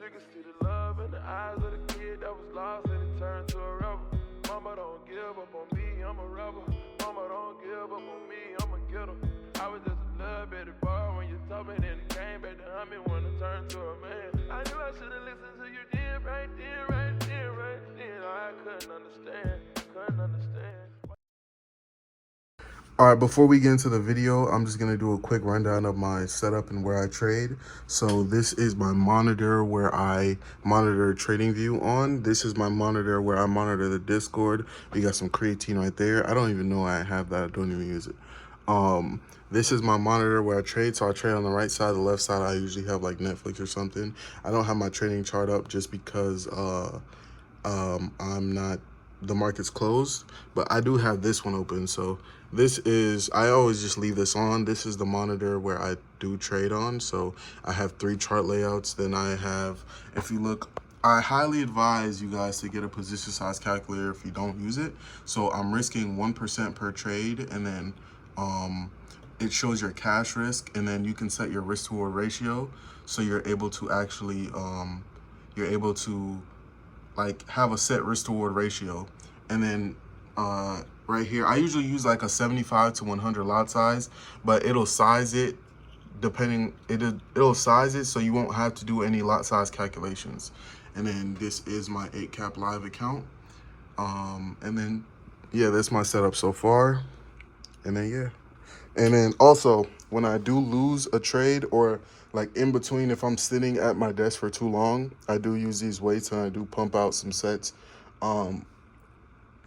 You can see the love in the eyes of the kid that was lost and it turned to a rebel. Mama don't give up on me, I'm a rebel. Mama don't give up on me, I'm a getter. I was just a little bitty boy when you told me, then it came back to hunt me when I turned to a man. I knew I should've listened to you then, right then, right then, right then. I couldn't understand, couldn't understand. All right, before we get into the video, I'm just gonna do a quick rundown of my setup and where I trade. So this is my monitor where I monitor TradingView on. This is my monitor where I monitor the Discord. We got some creatine right there. I don't even know I have that. I don't even use it. This is my monitor where I trade. So I trade on the right side. The left side, I usually have like Netflix or something. I don't have my trading chart up just because I'm not, the market's closed, but I do have this one open. So this is, I always just leave this on. This is the monitor where I do trade on. So I have 3 chart layouts. Then I have, if you look, I highly advise you guys to get a position size calculator if you don't use it. So I'm risking 1% per trade, and then it shows your cash risk, and then you can set your risk to reward ratio. So you're able to actually, you're able to like have a set risk to reward ratio. And then right here, I usually use like a 75 to 100 lot size, but it'll size it depending, it'll size it so you won't have to do any lot size calculations. And then this is my 8cap live account. And then yeah, that's my setup so far. And then yeah. And then also, when I do lose a trade, or like in between, if I'm sitting at my desk for too long, I do use these weights and I do pump out some sets.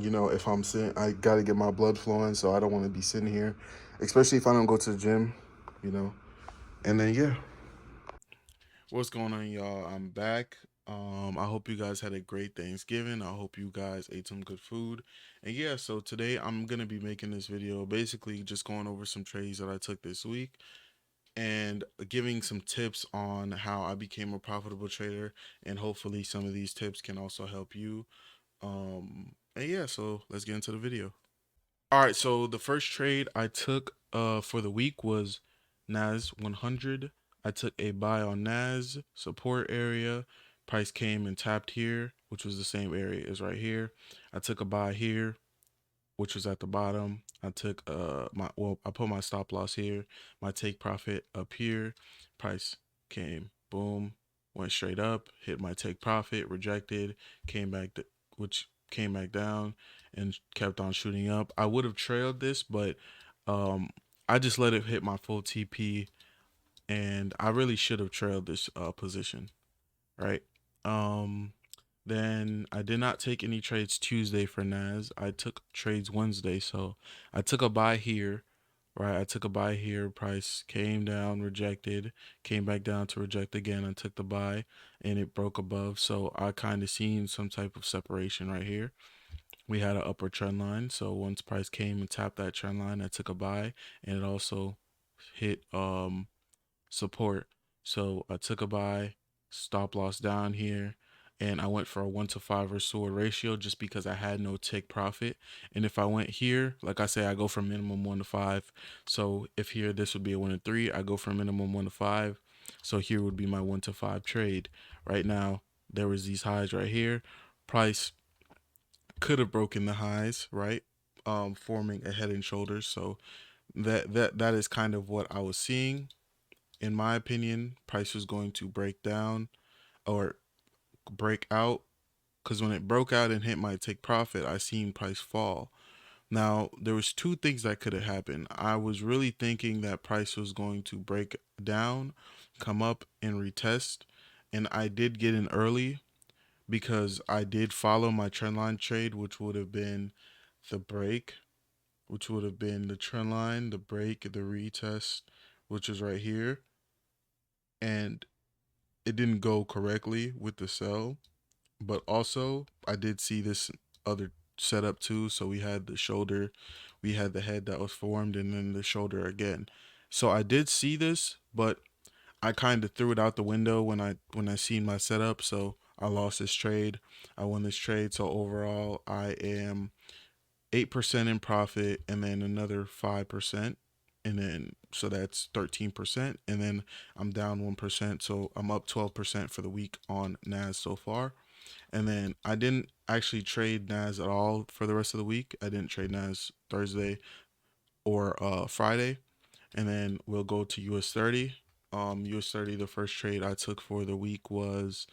You know, if I'm sitting, I got to get my blood flowing, so I don't want to be sitting here, especially if I don't go to the gym, you know. And then yeah. What's going on, y'all? I'm back. I hope you guys had a great Thanksgiving. I hope you guys ate some good food. And yeah, so today I'm gonna be making this video, basically just going over some trades that I took this week and giving some tips on how I became a profitable trader. And hopefully some of these tips can also help you. And yeah, so let's get into the video. All right, so the first trade I took for the week was NAS 100. I took a buy on NAS support area. Price came and tapped here, which was the same area as right here. I took a buy here, which was at the bottom. I took I put my stop loss here, my take profit up here. Price came, boom, went straight up, hit my take profit, rejected, came back which came back down and kept on shooting up. I would have trailed this, but I just let it hit my full TP, and I really should have trailed this position, right? Um then I did not take any trades Tuesday for NAS. I took trades Wednesday. So I took a buy here, right? I took a buy here. Price came down, rejected, came back down to reject again. I took the buy and it broke above. So I kind of seen some type of separation right here. We had an upper trend line. So once price came and tapped that trend line, I took a buy, and it also hit support. So I took a buy, stop loss down here, and I went for a 1-to-5 risk to reward ratio just because I had no take profit. And if I went here, like I say, I go for minimum 1-to-5. So if here this would be a 1-to-3, I go for minimum 1-to-5. So here would be my 1-to-5 trade. Right now, there was these highs right here. Price could have broken the highs, right? Forming a head and shoulders. So that is kind of what I was seeing. In my opinion, price was going to break down or break out, because when it broke out and hit my take profit, I seen price fall. Now, there was 2 things that could have happened. I was really thinking that price was going to break down, come up and retest, and I did get in early because I did follow my trendline trade, which would have been the break, which would have been the trend line, the break, the retest, which is right here. And it didn't go correctly with the sell, but also I did see this other setup too. So we had the shoulder, we had the head that was formed, and then the shoulder again. So I did see this, but I kind of threw it out the window when I seen my setup. So I lost this trade. I won this trade. So overall, I am 8% in profit, and then another 5% and then so that's 13%, and then I'm down 1%, so I'm up 12% for the week on NAS so far. And then I didn't actually trade NAS at all for the rest of the week. I didn't trade NAS Thursday or Friday. And then we'll go to US 30. US 30, the first trade I took for the week was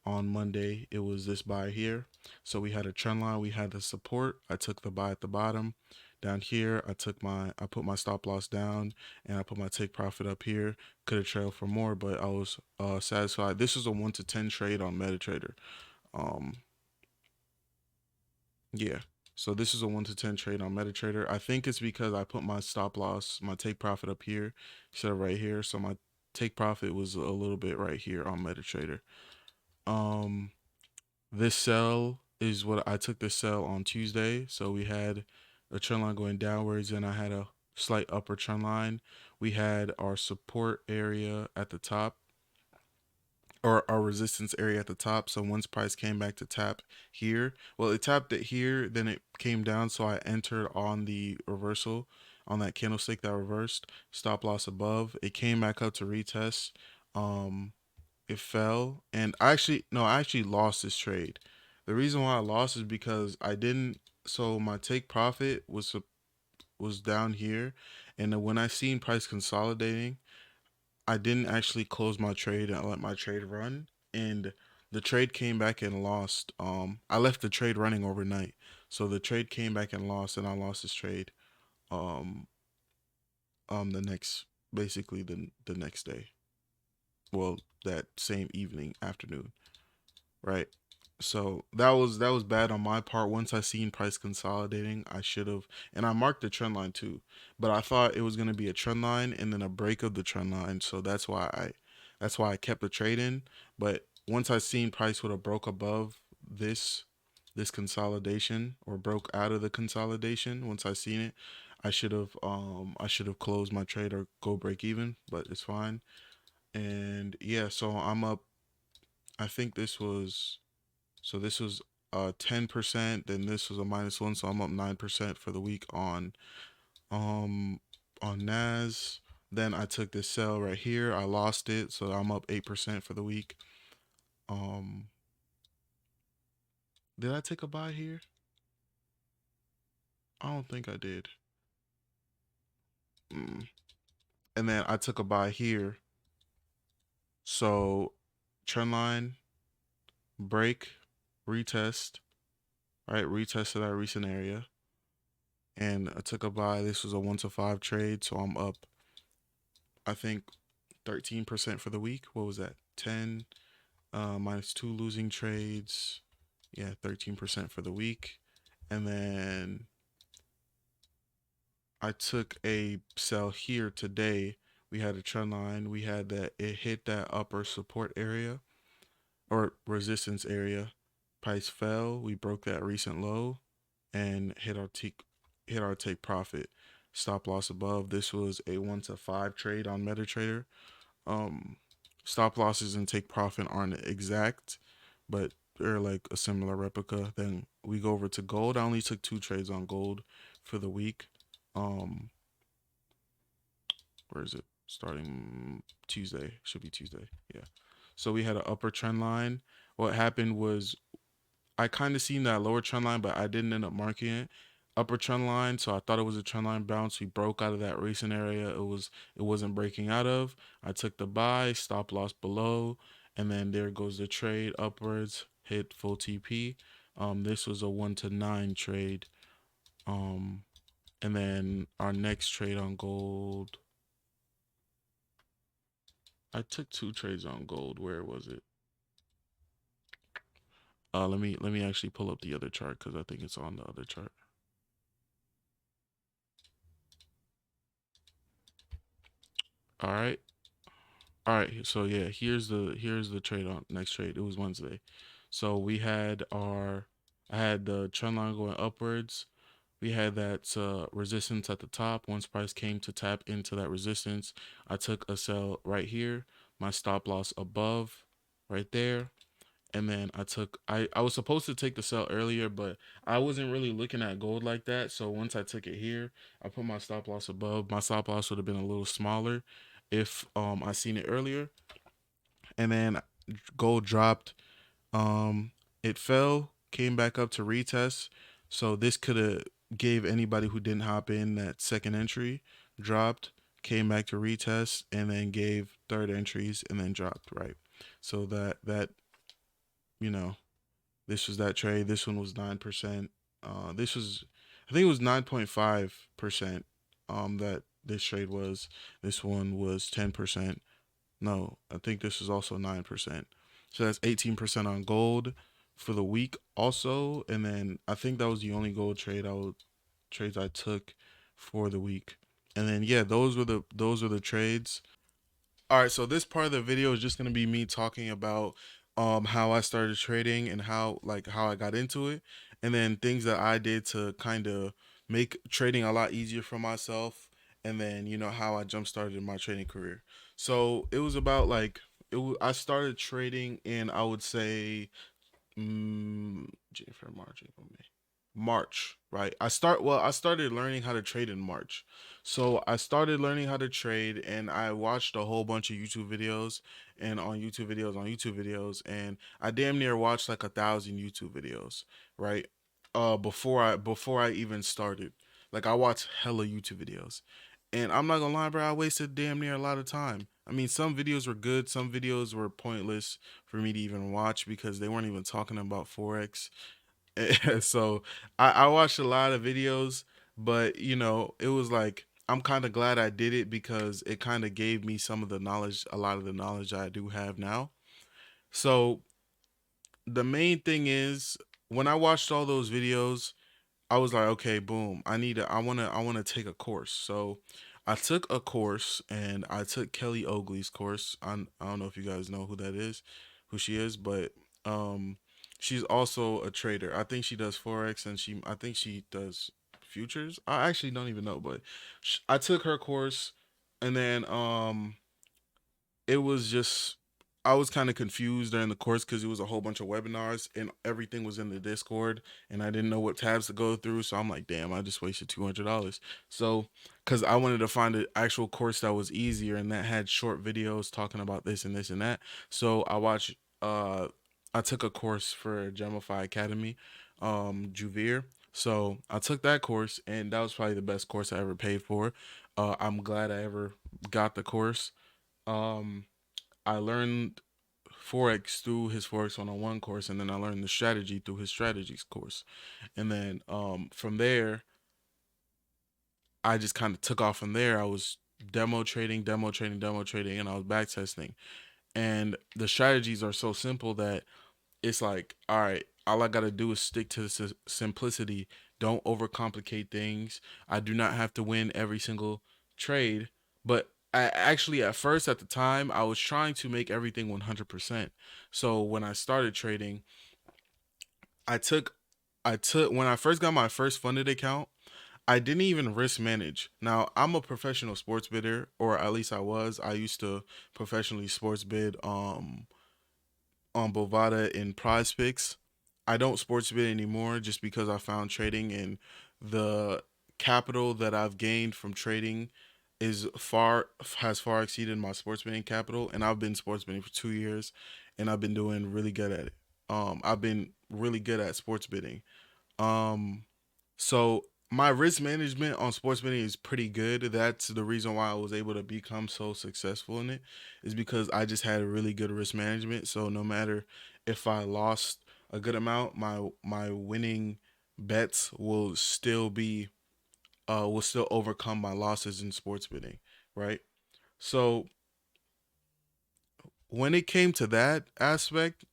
on Monday. It was this buy here. So we had a trend line, we had the support. I took the buy at the bottom. Down here, I put my stop loss down, and I put my take profit up here. Could have trailed for more, but I was satisfied. This was a 1 to 10 trade on MetaTrader. Um, yeah. So this is a 1 to 10 trade on MetaTrader. I think it's because I put my stop loss, my take profit up here instead of right here. So my take profit was a little bit right here on MetaTrader. Um, this sell is what I took this sell on Tuesday. So we had a trend line going downwards, and I had a slight upper trend line. We had our support area at the top, or our resistance area at the top. So once price came back to tap here, well, it tapped it here, then it came down. So I entered on the reversal on that candlestick that reversed. Stop loss above. It came back up to retest. It fell, and I actually lost this trade. The reason why I lost is because I didn't. So my take profit was down here, and then when I seen price consolidating, I didn't actually close my trade and let my trade run, and the trade came back and lost. I left the trade running overnight, so the trade came back and lost, and I lost this trade. Um, the next, basically the next day. Well, that same evening, afternoon, right? So that was bad on my part. Once I seen price consolidating, I should have, and I marked the trend line too, but I thought it was gonna be a trend line and then a break of the trend line. So that's why I kept the trade in. But once I seen price would have broke above this this consolidation, or broke out of the consolidation, once I seen it, I should have closed my trade or go break even, but it's fine. And yeah, so I'm up. I think this was 10%, then this was a -1, so I'm up 9% for the week um on NAS. Then I took this sell right here. I lost it, so I'm up 8% for the week. Um did I take a buy here? I don't think I did. Mm. And then I took a buy here. So trend line, break, retest, right? Retested that recent area. And I took a buy. This was a 1 to 5 trade, so I'm up, I think, 13% for the week. What was that? 10 minus 2 losing trades. Yeah, 13% for the week. And then I took a sell here today. We had a trend line. We had that it hit that upper support area or resistance area. Price fell. We broke that recent low and hit our take profit. Stop loss above. This was a 1 to 5 trade on MetaTrader. Um, Stop losses and take profit aren't exact, but they're like a similar replica. Then we go over to gold. I only took 2 trades on gold for the week. Um, where is it? Starting Tuesday. Should be Tuesday. Yeah. So we had an upper trend line. What happened was I kind of seen that lower trend line, but I didn't end up marking it. Upper trend line, so I thought it was a trend line bounce. We broke out of that recent area. It wasn't breaking out of. I took the buy, stop loss below, and then there goes the trade upwards, hit full TP. This was a 1 to 9 trade. Um, and then our next trade on gold. I took 2 trades on gold. Where was it? Let me actually pull up the other chart because I think it's on the other chart. All right. All right, so yeah, here's the trade on next trade. It was Wednesday. So I had the trend line going upwards. We had that resistance at the top. Once price came to tap into that resistance, I took a sell right here. My stop loss above, right there, and then I was supposed to take the sell earlier, but I wasn't really looking at gold like that. So once I took it here, I put my stop loss above. My stop loss would have been a little smaller if I seen it earlier. And then gold dropped. It fell, came back up to retest. So this could have gave anybody who didn't hop in that second entry, dropped, came back to retest, and then gave third entries and then dropped, right? So that you know, this was that trade. This one was 9%. This was, I think it was 9.5%. That this trade was. This one was 10%. No, I think this is also 9%. So that's 18% on gold for the week also. And then I think that was the only gold trades I took for the week. And then yeah, those were the trades. All right, so this part of the video is just gonna be me talking about how I started trading and how I got into it, and then things that I did to kind of make trading a lot easier for myself, and then how I jump started my trading career. So it was about like I started trading in, I would say, January, March, April, May. March, right? I started learning how to trade in March. So I started learning how to trade and I watched a whole bunch of YouTube videos and on YouTube videos and I damn near watched like 1,000 YouTube videos, right? Before I even started. Like I watched hella YouTube videos. And I'm not gonna lie, bro, I wasted damn near a lot of time. I mean, some videos were good, some videos were pointless for me to even watch because they weren't even talking about Forex. So I watched a lot of videos, but it was like I'm kind of glad I did it because it kind of gave me some of the knowledge, a lot of the knowledge I do have now. So the main thing is when I watched all those videos, I was like, okay, boom, I want to take a course. So I took a course and I took Kelly Oakley's course. I don't know if you guys know who she is, but um she's also a trader. I think she does forex and I think she does futures. I actually don't even know, but I took her course and then it was just I was kind of confused during the course because it was a whole bunch of webinars and everything was in the Discord and I didn't know what tabs to go through. So I'm like, damn, I just wasted $200. So because I wanted to find an actual course that was easier and that had short videos talking about this and this and that. So I took a course for Gemify Academy, Juvir. So I took that course and that was probably the best course I ever paid for. I'm glad I ever got the course. Um, I learned Forex through his Forex 101 course, and then I learned the strategy through his strategies course. And then from there, I just kind of took off from there. I was demo trading, demo trading, demo trading, and I was back testing. And the strategies are so simple that it's like, all right, all I got to do is stick to the simplicity. Don't overcomplicate things. I do not have to win every single trade. But I actually, at first, at the time, I was trying to make everything 100%. So when I started trading, I took, when I first got my first funded account, I didn't even risk manage. Now, I'm a professional sports bidder, or at least I was. I used to professionally sports bid on Bovada and Prize Picks. I don't sports bid anymore just because I found trading and the capital that I've gained from trading is far exceeded my sports betting capital, and I've been sports betting for 2 years and I've been doing really good at it. I've been really good at sports betting. Um so my risk management on sports betting is pretty good. That's the reason why I was able to become so successful in it, is because I just had a really good risk management. So no matter if I lost a good amount, my winning bets will still overcome my losses in sports betting, right? So when it came to that aspect,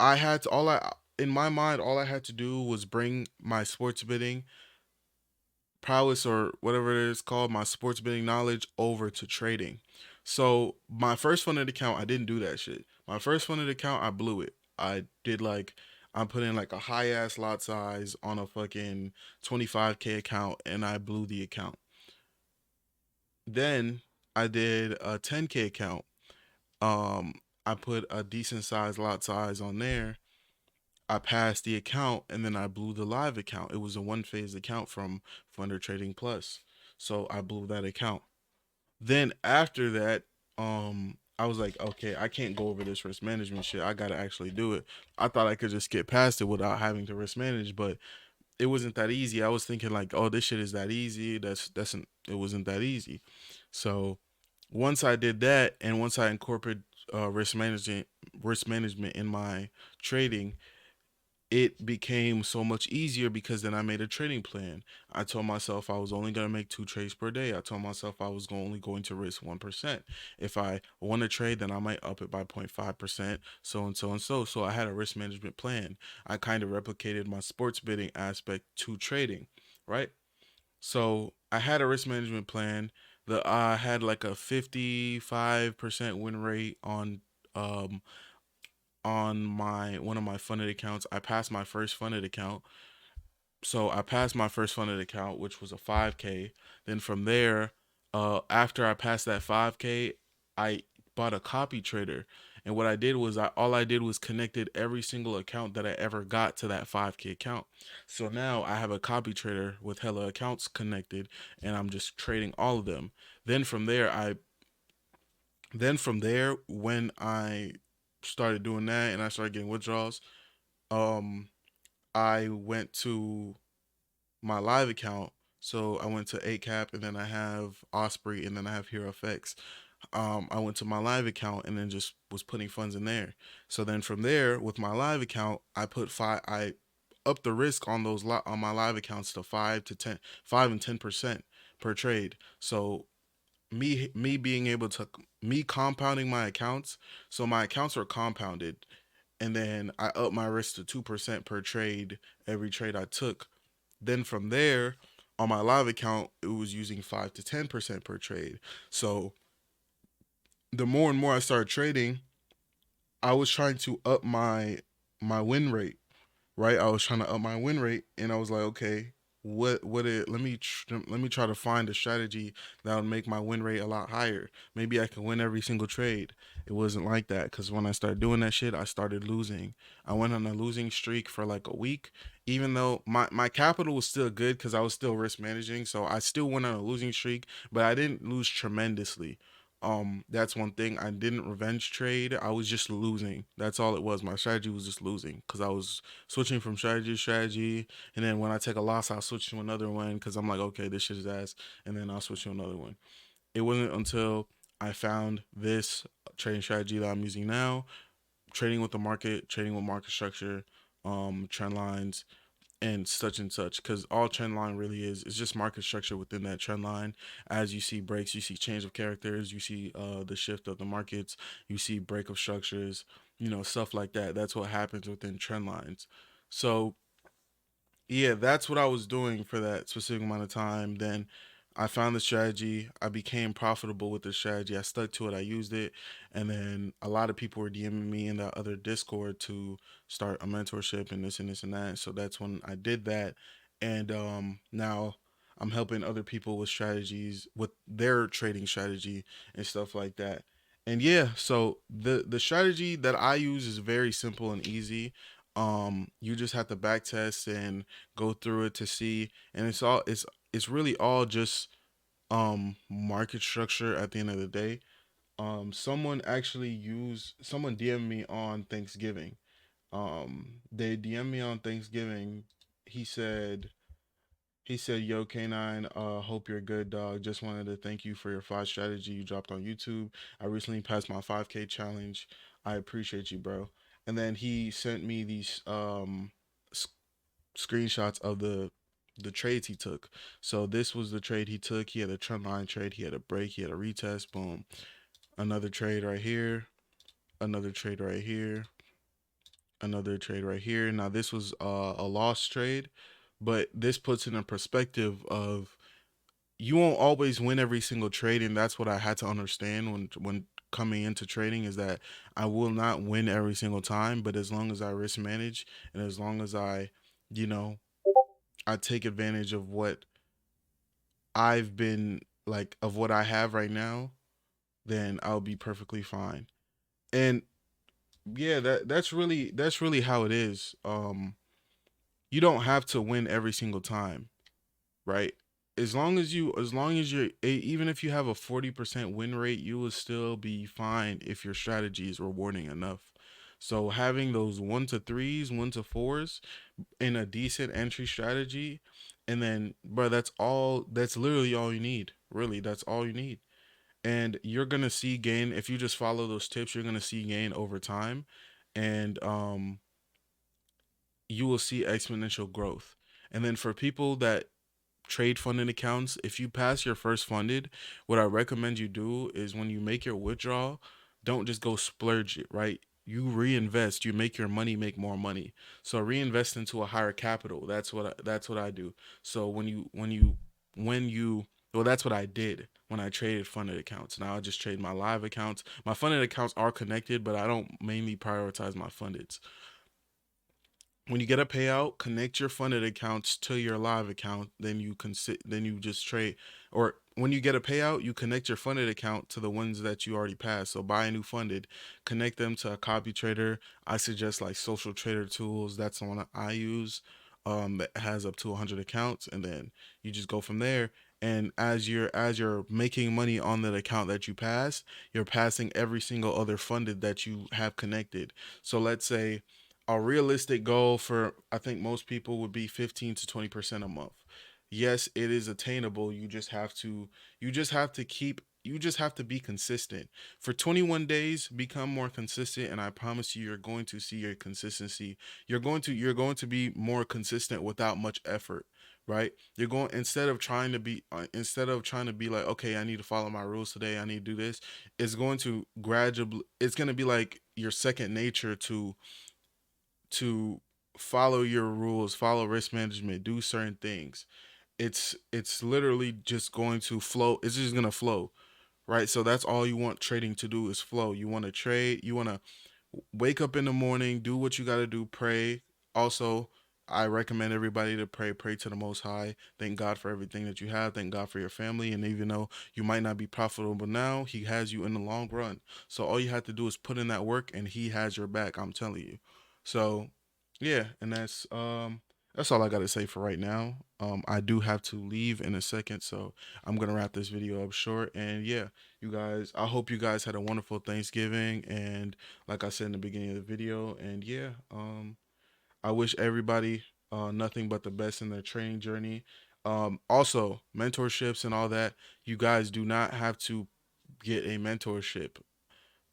I had to all I in my mind all I had to do was bring my sports betting prowess, or whatever it is called, my sports betting knowledge, over to trading. So my first funded account, I didn't do that shit. My first funded account, I blew it. I put in like a high ass lot size on a fucking 25K account and I blew the account. Then I did a 10K account. I put a decent size lot size on there. I passed the account and then I blew the live account. It was a one phase account from Funder Trading Plus. So I blew that account. Then after that, I was like, okay, I can't go over this risk management shit. I gotta actually do it. I thought I could just get past it without having to risk manage, but it wasn't that easy. I was thinking like, oh, this shit is that easy. It wasn't that easy. So once I did that, and once I incorporated risk management in my trading, it became so much easier because then I made a trading plan. I told myself I was only going to make 2 trades per day. I told myself I was only going to risk 1%. If I want to trade, then I might up it by 0.5%, so and so and so. So I had a risk management plan. I kind of replicated my sports betting aspect to trading, right? So I had a risk management plan. I had like a 55% win rate um on my one of my funded accounts. I passed my first funded account. So I passed my first funded account, which was a 5K. Then from there, after I passed that 5K, I bought a copy trader. And what I did was all I did was connected every single account that I ever got to that 5K account. So now I have a copy trader with hella accounts connected, and I'm just trading all of them. Then from there, when I started doing that and I started getting withdrawals, um, I went to my live account. So I went to ACAP, and then I have Osprey, and then I have Hero FX. I went to my live account and then just was putting funds in there. So then from there, with my live account, I upped the risk on on my live accounts to 5 and 10% per trade. So me being able to me compounding my accounts, so my accounts are compounded, and then I upped my risk to 2% per trade every trade I took. Then from there, on my live account, it was using 5 to 10% per trade. So the more and more I started trading, I was trying to up my win rate, right? I was trying to up my win rate, and I was like, okay, let me try to find a strategy that would make my win rate a lot higher. Maybe I can win every single trade. It wasn't like that, because when I started doing that shit, I started losing. I went on a losing streak for like a week, even though my capital was still good because I was still risk managing. So I still went on a losing streak, but I didn't lose tremendously. That's one thing. I didn't revenge trade. I was just losing. That's all it was. My strategy was just losing because I was switching from strategy to strategy, and then when I take a loss, I'll switch to another one because I'm like, okay, this shit is ass, and then I'll switch to another one. It wasn't until I found this trading strategy that I'm using now, trading with the market, trading with market structure, trend lines, and such, because all trend line really is just market structure within that trend line. As you see breaks, you see change of characters, you see the shift of the markets, you see break of structures, stuff like that. That's what happens within trend lines. So yeah, that's what I was doing for that specific amount of time. Then I found the strategy. I became profitable with the strategy. I stuck to it. I used it. And then a lot of people were DMing me in the other Discord to start a mentorship and this and this and that. So that's when I did that. And now I'm helping other people with strategies, with their trading strategy and stuff like that. And yeah, so the strategy that I use is very simple and easy. You just have to back test and go through it to see, and it's really all just market structure at the end of the day. Someone DM'd me on Thanksgiving. They DM'd me on Thanksgiving. He said "Yo, K9, hope you're good, dog. Just wanted to thank you for your 5 strategy you dropped on YouTube. I recently passed my 5K challenge. I appreciate you, bro." And then he sent me these screenshots of the trades he took. So this was the trade he took. He had a trend line trade. He had a break. He had a retest. Boom. Another trade right here. Another trade right here. Another trade right here. Now this was a lost trade, but this puts in a perspective of you won't always win every single trade, and that's what I had to understand when coming into trading, is that I will not win every single time, but as long as I risk manage, and as long as you know, I take advantage of what I've been of what I have right now, then I'll be perfectly fine. And Yeah, that's really how it is. You don't have to win every single time, right? As long as you're even if you have a 40% win rate, you will still be fine if your strategy is rewarding enough. So having those one to threes, one to fours in a decent entry strategy, and then, bro, that's literally all you need. Really, that's all you need. And you're gonna see gain if you just follow those tips. You're gonna see gain over time, and you will see exponential growth. And then for people that trade funded accounts, if you pass your first funded, what I recommend you do is when you make your withdrawal, don't just go splurge it, right? You reinvest, you make your money make more money. So reinvest into a higher capital. That's what I do. So when you well, that's what I did when I traded funded accounts. Now I just trade my live accounts. My funded accounts are connected, but I don't mainly prioritize my fundeds. When you get a payout, connect your funded accounts to your live account. Then you just trade. Or when you get a payout, you connect your funded account to the ones that you already passed. So buy a new funded, connect them to a copy trader. I suggest like Social Trader Tools. That's the one that I use. That has up to 100 accounts, and then you just go from there. And as you're making money on that account that you pass, you're passing every single other funded that you have connected. So let's say a realistic goal for I think most people would be 15 to 20% a month. Yes, it is attainable. You just have to be consistent. For 21 days, become more consistent and I promise you you're going to see your consistency. You're going to be more consistent without much effort, right? You're going instead of trying to be like, okay, I need to follow my rules today. I need to do this. It's going to be like your second nature to follow your rules, follow risk management, do certain things. It's literally just going to flow. It's just gonna flow, right? So that's all you want trading to do is flow. You want to trade. You want to wake up in the morning, do what you got to do, pray. Also, I recommend everybody to pray. Pray to the Most High. Thank God for everything that you have. Thank God for your family. And even though you might not be profitable now, He has you in the long run. So all you have to do is put in that work, and He has your back. I'm telling you. So, yeah, and that's all I got to say for right now. I do have to leave in a second, so I'm gonna wrap this video up short. And yeah, you guys, I hope you guys had a wonderful Thanksgiving and like I said in the beginning of the video. And yeah, I wish everybody nothing but the best in their training journey. Also, mentorships and all that. You guys do not have to get a mentorship.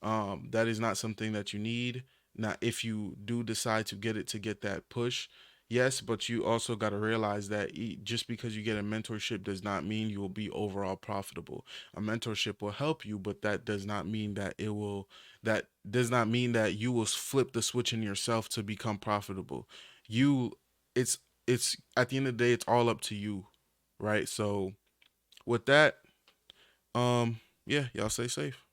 That is not something that you need. Not if you do decide to get it to get that push. Yes, but you also got to realize that just because you get a mentorship does not mean you will be overall profitable. A mentorship will help you, but that does not mean that it will. That does not mean that you will flip the switch in yourself to become profitable. You, it's it's at the end of the day, it's all up to you, right? So with that, yeah, y'all stay safe.